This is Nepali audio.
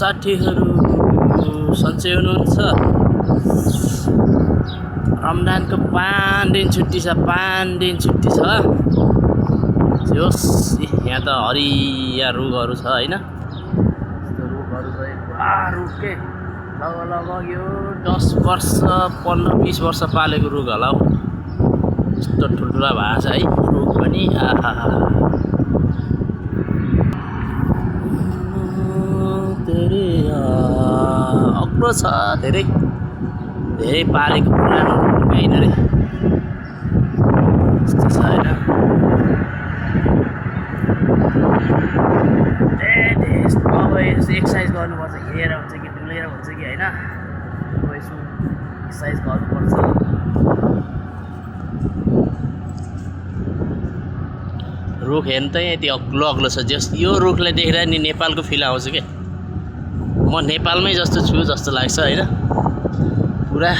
साथीहरू सन्चै हुनुहुन्छ? रमजानको 5 दिन छुट्टी छ, 5 दिन छुट्टी छ। जोस् यहाँ त हरिया रुखहरू छ हैन, रुखहरू चाहिँ पुरा रुख के लगभग यो 10 वर्ष 15-20 वर्ष पालेको रुख होला हौ। यस्तो ठुल्ठुला भएको छ है रुख पनि। आहा अग्लो छ, धेरै पालेको पुरानो होइन रे, यस्तो छ होइन। अब एक्सर्साइज गर्नुपर्छ, हिँडेर हुन्छ कि डुलेर हुन्छ कि होइन, यसो एक्सर्साइज गर्नुपर्छ। रुख हेर्नु त यति अग्लो अग्लो छ, जस यो रुखलाई देखेर नि नेपालको फिल आउँछ क्या। म नेपालमै जस्तो छु जस्तो लाग्छ होइन, पुरा